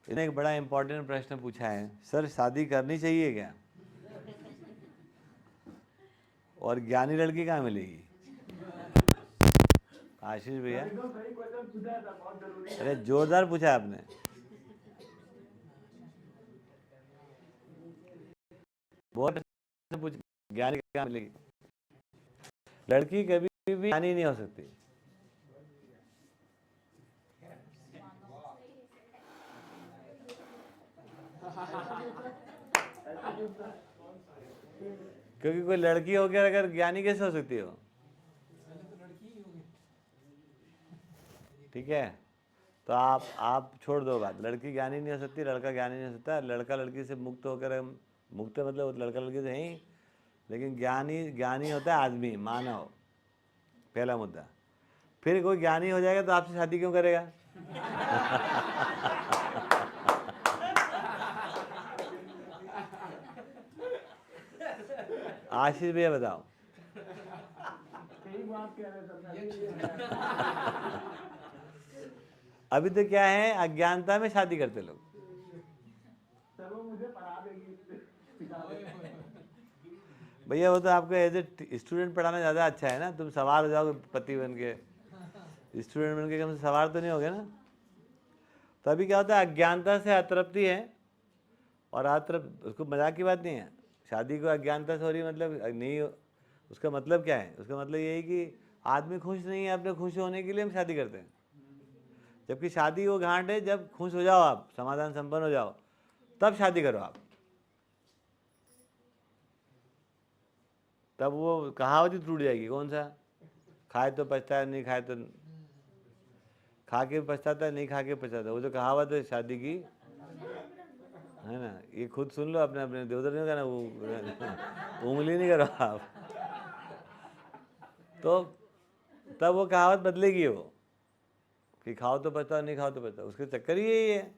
इसने एक बड़ा इंपॉर्टेंट प्रश्न पूछा है, सर शादी करनी चाहिए क्या? और ज्ञानी लड़की कहाँ मिलेगी? आशीष भैया, अरे जोरदार पूछा है आपने। बहुत प्रश्न पूछ, ज्ञानी कहाँ मिलेगी? लड़की कभी भी ज्ञानी नहीं हो सकती। क्योंकि कोई लड़की होकर अगर ज्ञानी कैसे हो सकती हो? ठीक है, तो आप छोड़ दो बात, लड़की ज्ञानी नहीं हो सकती, लड़का ज्ञानी नहीं हो सकता। लड़का लड़की से मुक्त होकर, मुक्त मतलब लड़का लड़की से ही, लेकिन ज्ञानी ज्ञानी होता है आदमी, मानव, पहला मुद्दा। फिर कोई ज्ञानी हो जाएगा तो आपसे शादी क्यों करेगा? आशीष भैया बताओ। अभी तो क्या है, अज्ञानता में शादी करते लोग। भैया वो तो आपको एज ए स्टूडेंट पढ़ाना ज़्यादा अच्छा है ना, तुम सवार हो जाओगे पति बन के, स्टूडेंट बन के कम से सवार तो नहीं होगे ना। तो अभी क्या होता है, अज्ञानता से अतृप्ति है, और अतृप्त, उसको मजाक की बात नहीं है, शादी को अज्ञानता से हो रही मतलब नहीं, उसका मतलब क्या है? उसका मतलब ये है कि आदमी खुश नहीं है, अपने खुश होने के लिए हम शादी करते हैं। जबकि शादी वो घाट है जब खुश हो जाओ, आप समाधान संपन्न हो जाओ, तब शादी करो आप। तब वो कहावत ही टूट जाएगी। कौन सा? खाए तो पछता है, नहीं खाए तो, खा के पछताता है, नहीं खा के पछताता। वो जो कहावत है शादी की, है ना, ये खुद सुन लो अपने अपने, देवदर नहीं करना, वो उंगली नहीं करो आप। तो तब वो कहावत बदलेगी, वो कि खाओ तो पछताओ, नहीं खाओ तो पछताओ। उसके चक्कर ही यही है।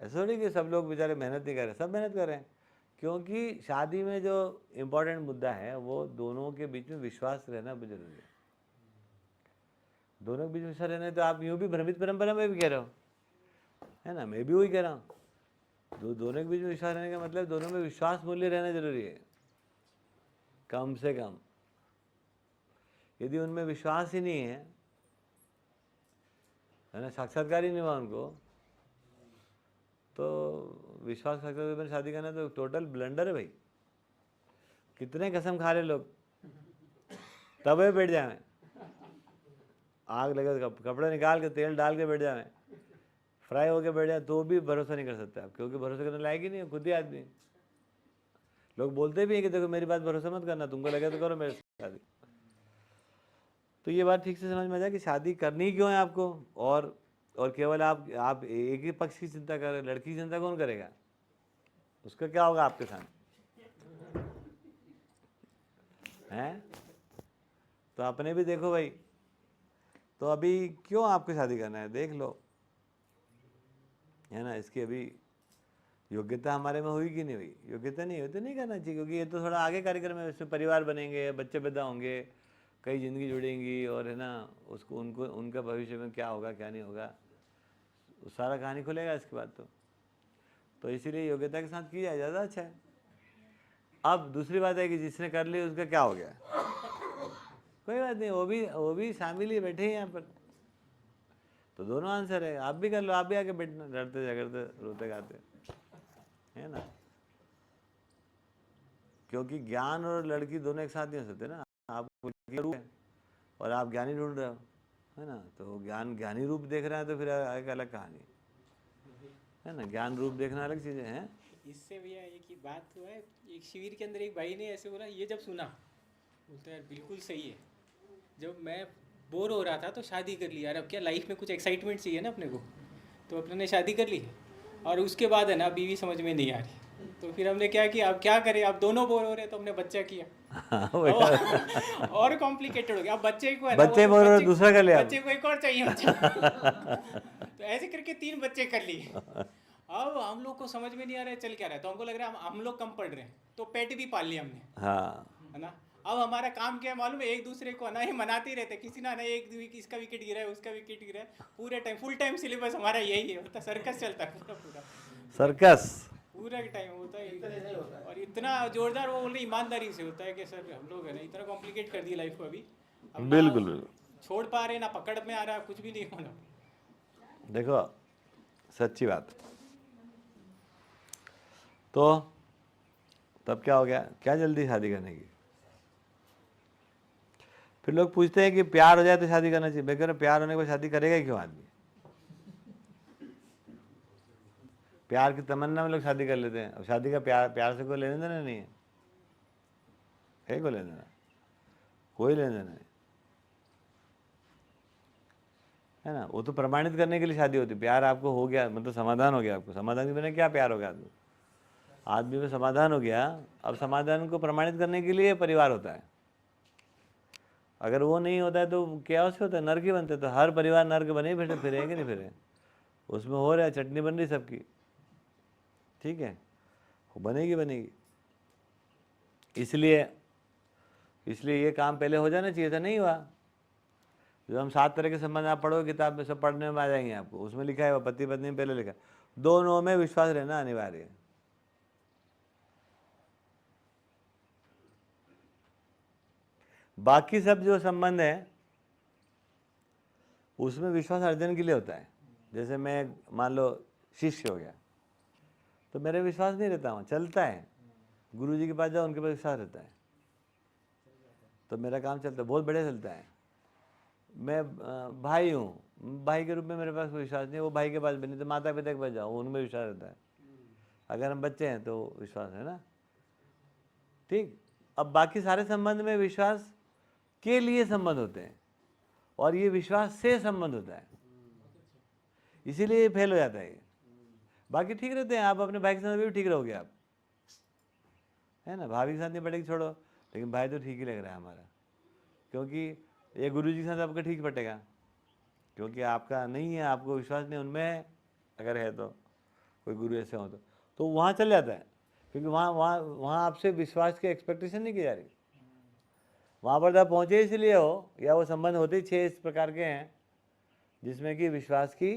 ऐसा थोड़ी कि सब लोग बेचारे मेहनत नहीं कर रहे, सब मेहनत कर रहे हैं। क्योंकि शादी में जो इम्पोर्टेंट मुद्दा है वो दोनों के बीच में विश्वास रहना बहुत जरूरी है। दोनों के बीच में विश्वास रहना है। तो आप यूं भी भ्रमित परंपरा में भी कह रहे हो, है ना, मैं भी वही कह रहा हूँ। दोनों के बीच में विश्वास रहने का मतलब दोनों में विश्वास मूल्य रहना जरूरी है, कम से कम। यदि उनमें विश्वास ही नहीं है ना, साक्षात्कार ही नहीं हुआ उनको, तो विश्वास साक्षात्कार में शादी करना तो टोटल ब्लंडर है भाई। कितने कसम खा रहे लोग, तवे बैठ जाए, आग लगे तो कपड़े निकाल के तेल डाल के बैठ जाए, फ्राई होके बैठ जाए, तो भी भरोसा नहीं कर सकते आप, क्योंकि भरोसा करने लायक ही नहीं है खुद ही आदमी। लोग बोलते भी हैं कि देखो मेरी बात भरोसा मत करना, तुमको लगे तो करो मेरे साथ शादी। तो ये बात ठीक से समझ में आ जाए कि शादी करनी क्यों है आपको, और केवल आप एक ही पक्ष की चिंता कर रहे, लड़की की चिंता कौन करेगा? उसका क्या होगा आपके साथ? हैं? तो अपने भी देखो भाई। तो अभी क्यों आपको शादी करना है, देख लो, है ना। इसकी अभी योग्यता हमारे में हुई कि नहीं हुई? योग्यता नहीं हुई तो नहीं करना चाहिए, क्योंकि ये तो थोड़ा आगे कार्यक्रम है। इसमें परिवार बनेंगे, बच्चे पैदा होंगे, कई ज़िंदगी जुड़ेंगी, और है ना, उसको उनको उनका भविष्य में क्या होगा क्या नहीं होगा, सारा कहानी खुलेगा इसके बाद। तो इसीलिए योग्यता के साथ की जाए ज़्यादा अच्छा है। अब दूसरी बात है कि जिसने कर ली उसका क्या हो गया? कोई बात नहीं, वो भी शामिल ही बैठे हैं यहाँ पर। तो दोनों आंसर है, आप भी कर लो, आप भी आके बैठना, डरते झगड़ते रोते गाते, है ना। क्योंकि ज्ञान और लड़की दोनों एक साथ नहीं हो सकते ना। आप रूप है और आप ज्ञानी ढूंढ रहे हो, है ना। तो ज्ञानी रूप देख रहे हैं तो फिर एक अलग कहानी है ना। ज्ञान रूप देखना अलग चीज़ें हैं। इससे भैया एक ही बात हुआ है, एक शिविर के अंदर एक भाई ने ऐसे बोला, ये जब सुना बोलते यार बिल्कुल सही है, जब मैं बोर हो रहा था तो शादी कर ली यार, अब क्या लाइफ में कुछ एक्साइटमेंट चाहिए ना अपने को, तो अपने ने शादी कर ली। और उसके बाद है ना बीवी समझ में नहीं आ रही, तो फिर हमने क्या किया, अब क्या करें, अब दोनों बोर हो रहे हैं, तो हमने बच्चा किया। अब और कॉम्प्लिकेटेड हो गया, अब बच्चे को है ना, बच्चे बोल रहे हो, दूसरा कर लिया बच्चे को एक और चाहिए बच्चा। तो ऐसे करके 3 बच्चे कर लिए। अब हम लोग को समझ में नहीं आ रहा है चल क्या रहा है, तो हमको लग रहा है हम लोग कम पढ़ रहे हैं, तो पेट भी पाल लिया हमने, हाँ, है ना। अब हमारा काम क्या है मालूम है, एक दूसरे को ना ही मनाते ही रहते, किसी ना इसका विकेट गिरा है, उसका विकेट गिरा है, पूरे टाइम फुल टाइम सिलेबस हमारा यही है, होता सर्कस चलता है पूरा पूरा सर्कस। पूरा टाइम होता है। और इतना जोरदार वो बोल रहे ईमानदारी से होता है कि सर हम लोग है ना इतना कॉम्प्लिकेट कर दिया लाइफ को अभी, अब ना बिल्कुल बिल्कुल। छोड़ पा रहे ना पकड़ में आ रहा, कुछ भी नहीं होना। देखो सच्ची बात। तो तब क्या हो गया, क्या जल्दी शादी करने की? फिर लोग पूछते हैं कि प्यार हो जाए तो शादी करना चाहिए। मैं कह रहा हूं, प्यार होने के बाद शादी करेगा ही क्यों आदमी? प्यार की तमन्ना में लोग शादी कर लेते हैं। अब शादी का प्यार से कोई लेने देना नहीं है कोई लेने देना? कोई लेने देना नहीं है ना। वो तो प्रमाणित करने के लिए शादी होती है। प्यार आपको हो गया मतलब समाधान हो गया, आपको समाधान के बिना क्या प्यार हो गया? आदमी में समाधान हो गया, अब समाधान को प्रमाणित करने के लिए परिवार होता है। अगर वो नहीं होता है तो क्या उससे होता है, नर्क ही बनते। तो हर परिवार नर्क बने ही फिरे कि नहीं फिरे, उसमें हो रहा है, चटनी बन रही सबकी, ठीक है, वो बनेगी। इसलिए ये काम पहले हो जाना चाहिए था, नहीं हुआ। जो हम 7 तरह के संबंध आप पढ़ोगे किताब में, सब पढ़ने में आ जाएंगे आपको। उसमें लिखा है, पति पत्नी में पहले लिखा है, दोनों में विश्वास रहना अनिवार्य है। बाकी सब जो संबंध है उसमें विश्वास अर्जन के लिए होता है। जैसे मैं मान लो शिष्य हो गया तो मेरे विश्वास नहीं रहता, वहाँ चलता है। गुरु जी के पास जाओ, उनके पास विश्वास रहता है तो मेरा काम चलता है, बहुत बढ़िया चलता है। मैं भाई हूँ, भाई के रूप में मेरे पास कोई विश्वास नहीं है, वो भाई के पास भी नहीं, तो माता पिता के पास जाओ, उनमें विश्वास रहता है। अगर हम बच्चे हैं तो विश्वास है ना, ठीक। अब बाकी सारे संबंध में विश्वास के लिए संबंध होते हैं और ये विश्वास से संबंध होता है, इसीलिए ये फेल हो जाता है। बाकी ठीक रहते हैं, आप अपने भाई के साथ भी ठीक रहोगे आप, है ना। भाभी के साथ नहीं पटेगी छोड़ो, लेकिन भाई तो ठीक ही लग रहा है हमारा, क्योंकि ये गुरु जी के साथ आपका ठीक पटेगा, क्योंकि आपका नहीं है, आपको विश्वास नहीं उनमें। अगर है तो कोई गुरु ऐसे हो तो वहाँ चल जाता है, क्योंकि वहाँ आपसे विश्वास की एक्सपेक्टेशन नहीं की जा रही। वहाँ पर आप पहुँचे इसलिए हो, या वो संबंध होते ही 6 इस प्रकार के हैं जिसमें कि विश्वास की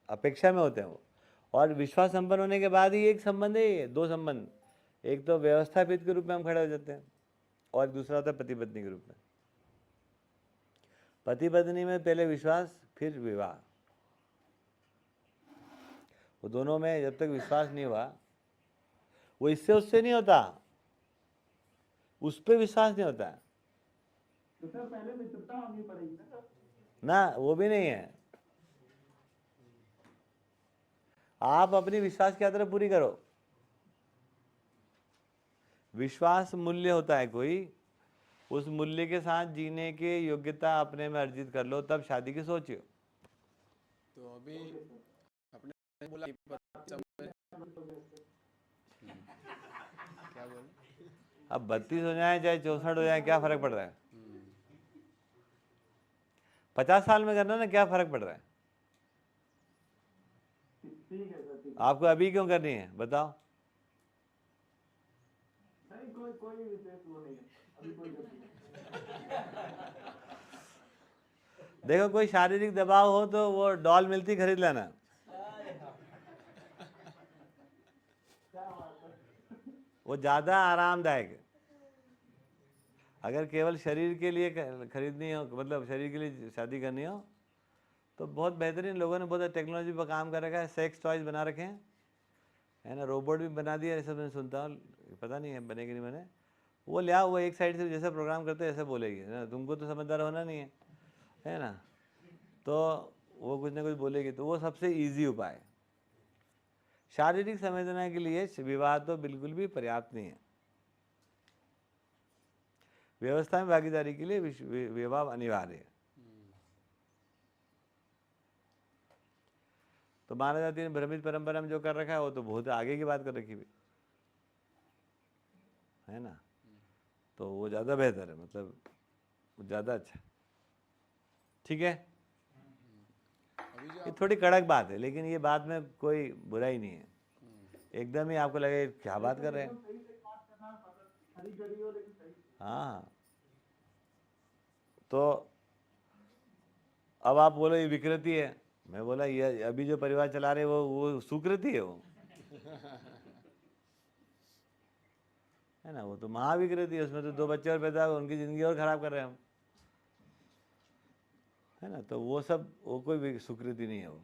अपेक्षा में होते हैं वो। और विश्वास संपन्न होने के बाद ही एक संबंध है, ये 2 संबंध, एक तो व्यवस्थापित के रूप में हम खड़े हो जाते हैं और दूसरा होता है पति पत्नी के रूप में। पति पत्नी में पहले विश्वास फिर विवाह, वो दोनों में जब तक विश्वास नहीं हुआ, वो इससे उससे नहीं होता, उस पर विश्वास नहीं होता है तो सर पहले मित्रता होनी पड़ेगी ना, वो भी नहीं है। आप अपनी विश्वास की यात्रा पूरी करो। विश्वास मूल्य होता है कोई, उस मूल्य के साथ जीने की योग्यता अपने में अर्जित कर लो, तब शादी की सोचियो। तो अभी आपने बोला कि क्या बोले, अब 32 हो जाए चाहे 64 हो जाए, क्या फर्क पड़ रहा है? 50 साल में करना ना, क्या फर्क पड़ रहा है? ठीक है सर, ठीक आपको अभी क्यों करनी है बताओ? नहीं, कोई विशेष वो नहीं है अभी, कोई गलती नहीं। देखो कोई शारीरिक दबाव हो तो वो डॉल मिलती, खरीद लेना। वो ज्यादा आरामदायक है। अगर केवल शरीर के लिए खरीदनी हो, मतलब शरीर के लिए शादी करनी हो, तो बहुत बेहतरीन लोगों ने बहुत टेक्नोलॉजी पर काम कर रखा है, सेक्स टॉयज बना रखे हैं, है ना, रोबोट भी बना दिया, ये सब मैं सुनता हूँ, पता नहीं है बने कि नहीं बने। वो ले आओ, वो एक साइड से जैसे प्रोग्राम करते हैं ऐसे बोलेगी, है ना, तुमको तो समझदार होना नहीं है ना, तो वो कुछ ना कुछ बोलेगी। तो वो सबसे ईजी उपाय है। शारीरिक संवेदना के लिए विवाह तो बिल्कुल भी पर्याप्त नहीं है। व्यवस्था में भागीदारी के लिए विवाह अनिवार्य है। तो मानव जाति ने भ्रमित परंपरा में जो कर रखा है वो तो बहुत आगे की बात कर रखी भी है ना, तो वो ज़्यादा बेहतर है, मतलब ज़्यादा अच्छा, ठीक है। ये थोड़ी कड़क बात है, लेकिन ये बात में कोई बुराई नहीं है। एकदम ही आपको लगे क्या बात कर रहे हैं, सही से बात करना, खरी गरी हो लेकिन सही। हाँ, तो अब आप बोलो ये विकृति है, मैं बोला ये अभी जो परिवार चला रहे वो सुकृति है, वो है ना, वो तो महाविकृति है, उसमें तो 2 बच्चे और पैदा हो, उनकी जिंदगी और खराब कर रहे हैं हम, है ना। तो वो सब वो कोई भी सुकृति नहीं है वो।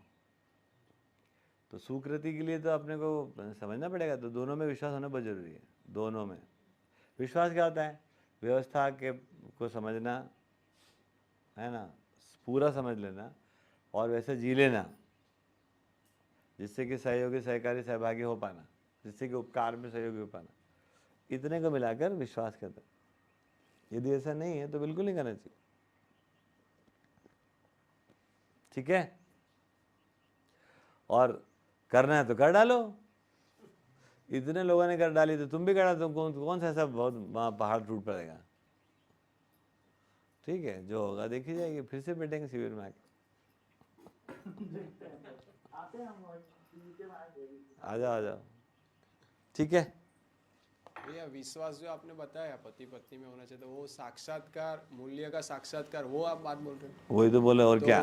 तो सुकृति के लिए तो अपने को समझना पड़ेगा। तो दोनों में विश्वास होना बहुत जरूरी है। दोनों में विश्वास क्या होता है? व्यवस्था के को समझना, है ना, पूरा समझ लेना और वैसे जी लेना, जिससे कि सहयोगी सहकारी सहभागी हो पाना, जिससे कि उपकार में सहयोगी हो पाना, इतने को मिलाकर विश्वास कहते हैं। यदि ऐसा नहीं है तो बिल्कुल नहीं करना चाहिए। ठीक है, और करना है तो कर डालो। इतने लोगों ने कर डाली तो तुम भी करा, तुम कौन सा ऐसा बहुत वहां पहाड़ टूट पड़ेगा। ठीक है, जो होगा देखी जाएगी। फिर से बैठेंगे शिविर में आके। आते हैं हम और नीचे में आएंगे। आ जाओ आ जाओ। ठीक है, भैया विश्वास जो आपने बताया पति पत्नी में होना चाहिए, तो वो साक्षात्कार, मूल्य का साक्षात्कार, वो आप बात बोल रहे हैं। वही तो बोले। और तो- क्या,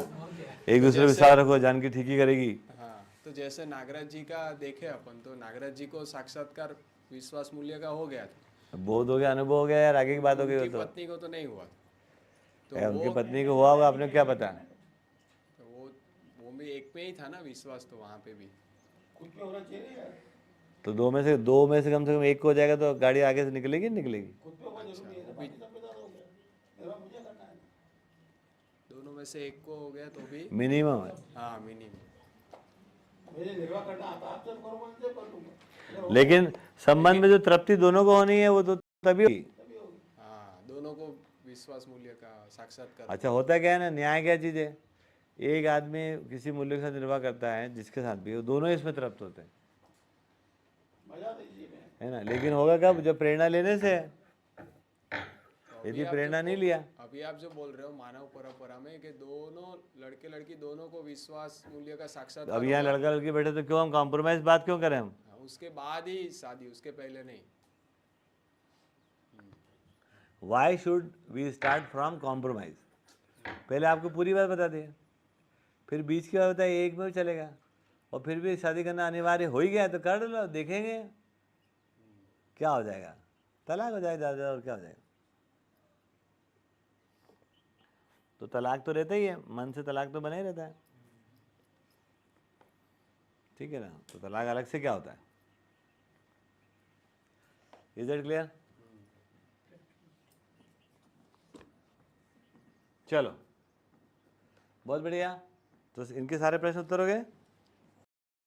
एक दूसरे पे विश्वास रखो, जान की ठीक ही करेगी। हाँ, तो जैसे नागराज जी का देखे अपन, तो नागराज जी को साक्षात्कार विश्वास मूल्य का हो गया था, बोध हो गया, अनुभव हो गया यार, आगे की बात हो गई। उनकी वो तो पत्नी को तो नहीं हुआ। तो है, उनकी वो पत्नी को हुआ होगा, आपने क्या पता। तो वो भी एक में ही था ना विश्वास, तो वहाँ पे भी तो दो में से कम एक को हो जाएगा तो गाड़ी आगे से निकलेगी नहीं निकलेगी? अच्छा, वो भी दोनों में से एक को हो गया तो भी मिनिमम है। हाँ मिनिमम। लेकिन संबंध में जो तृप्ति दोनों को होनी है वो तो तभी होगी। हाँ, दोनों को विश्वास मूल्य का साक्षात्कार। अच्छा, होता क्या है ना, न्याय क्या चीज़ है? एक आदमी किसी मूल्य के साथ निर्वाह करता है, जिसके साथ भी, वो दोनों इसमें तृप्त होते हैं, है ना। लेकिन होगा कब? जब प्रेरणा लेने से है। यदि प्रेरणा नहीं लिया, अभी आप जो बोल रहे हो मानव परंपरा में कि दोनों लड़के लड़की दोनों को विश्वास मूल्य का साक्षात्कार अब यहाँ होगा, लड़का लड़की बैठे तो क्यों हम कॉम्प्रोमाइज बात क्यों करें हम? हाँ, उसके बाद ही शादी, उसके पहले नहीं। Why should we start from compromise? पहले आपको पूरी बात बता दी, फिर बीच की बात बताइए, एक में भी चलेगा, और फिर भी शादी करना अनिवार्य हो ही गया तो कर लो, देखेंगे क्या हो जाएगा। तलाक हो जाएगा ज़्यादा, और क्या हो जाएगा। तो तलाक तो रहता ही है, मन से तलाक तो बना ही रहता है। ठीक है ना। तो तलाक अलग से क्या होता है? Is it clear? चलो, बहुत बढ़िया। तो इनके सारे प्रश्न उत्तर हो गए।